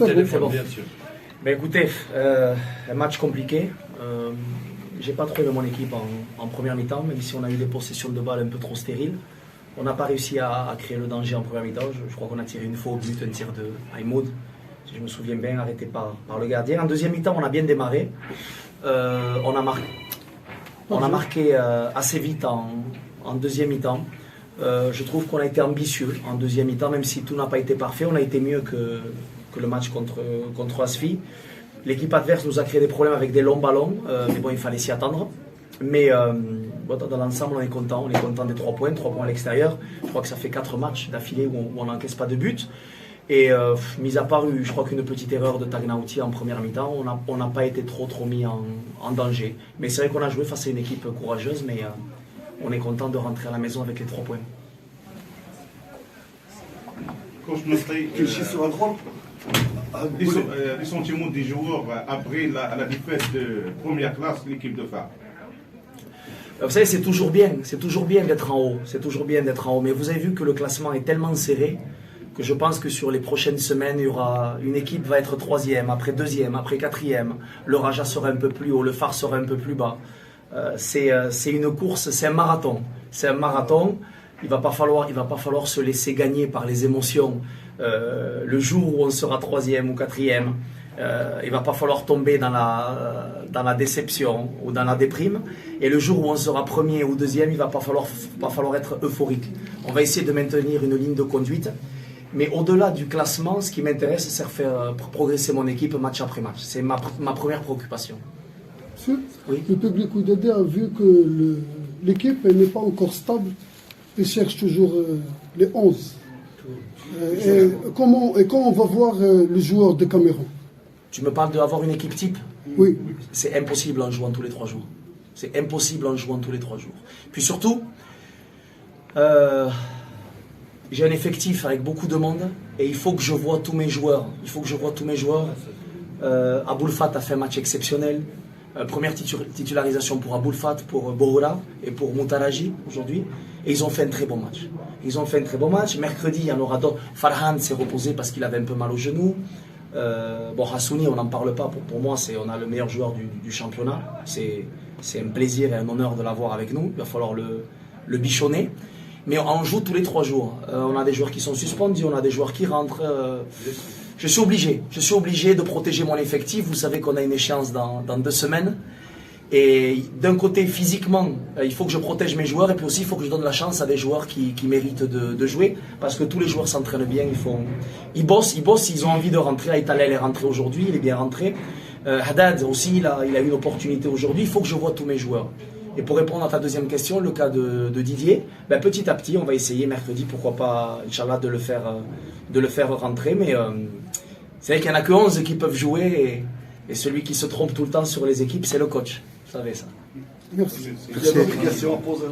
téléphone, bien sûr. Ben écoutez, un match compliqué. J'ai pas trouvé mon équipe en première mi-temps, même si on a eu des possessions de balles un peu trop stériles. On n'a pas réussi à créer le danger en première mi-temps. Je crois qu'on a tiré une fois au but, un tir de Haïmoud, si je me souviens bien, arrêté par le gardien. En deuxième mi-temps, on a bien démarré. On a marqué assez vite en deuxième mi-temps. Je trouve qu'on a été ambitieux en deuxième mi-temps, même si tout n'a pas été parfait. On a été mieux que le match contre Asfi. L'équipe adverse nous a créé des problèmes avec des longs ballons, mais bon, il fallait s'y attendre. Mais dans l'ensemble, on est content des 3 points à l'extérieur. Je crois que ça fait 4 matchs d'affilée où on n'encaisse pas de but. Et mis à part, je crois qu'une petite erreur de Tagnauti en première mi-temps, on n'a pas été trop mis en danger. Mais c'est vrai qu'on a joué face à une équipe courageuse, mais on est content de rentrer à la maison avec les 3 points. Coach Mesri, les sentiments des joueurs après la défaite de première classe, l'équipe de phare. Vous savez, c'est toujours bien d'être en haut, mais vous avez vu que le classement est tellement serré que je pense que sur les prochaines semaines, une équipe va être 3e, après 2e, après 4e, le Raja sera un peu plus haut, le Phare sera un peu plus bas. C'est une course, c'est un marathon. Il va pas falloir se laisser gagner par les émotions. Le jour où on sera 3e ou 4e, il va pas falloir tomber dans la déception ou dans la déprime. Et le jour où on sera 1er ou 2e, il va pas falloir être euphorique. On va essayer de maintenir une ligne de conduite. Mais au-delà du classement, ce qui m'intéresse, c'est de faire progresser mon équipe match après match. C'est ma première préoccupation. Oui. Le public Wydad a vu que l'équipe n'est pas encore stable et cherche toujours les 11. Et quand on va voir les joueurs de Cameroun? Tu me parles d'avoir une équipe type? Oui. C'est impossible en jouant tous les 3 jours. C'est impossible en jouant tous les 3 jours. Puis surtout, j'ai un effectif avec beaucoup de monde et il faut que je vois tous mes joueurs. Aboul Fat a fait un match exceptionnel. Première titularisation pour Aboul Fat, pour Bohora et pour Moutaraji aujourd'hui. Et ils ont fait un très bon match. Mercredi, il y en aura d'autres. Farhan s'est reposé parce qu'il avait un peu mal au genou. Hassouni, on n'en parle pas. Pour moi, on a le meilleur joueur du championnat. C'est un plaisir et un honneur de l'avoir avec nous. Il va falloir le bichonner. Mais on joue tous les 3 jours. On a des joueurs qui sont suspendus, on a des joueurs qui rentrent. Je suis obligé de protéger mon effectif. Vous savez qu'on a une échéance dans 2 semaines. Et d'un côté, physiquement, il faut que je protège mes joueurs. Et puis aussi, il faut que je donne la chance à des joueurs qui méritent de jouer. Parce que tous les joueurs s'entraînent bien. Ils bossent, ils ont envie de rentrer. Aitalel est rentré aujourd'hui, il est bien rentré. Haddad aussi, il a eu une opportunité aujourd'hui. Il faut que je vois tous mes joueurs. Et pour répondre à ta deuxième question, le cas de Didier, petit à petit, on va essayer mercredi, pourquoi pas, Inch'Allah, de le faire rentrer. Mais c'est vrai qu'il n'y en a que 11 qui peuvent jouer et celui qui se trompe tout le temps sur les équipes, c'est le coach. Vous savez ça. Merci. Il y a d'autres questions à poser.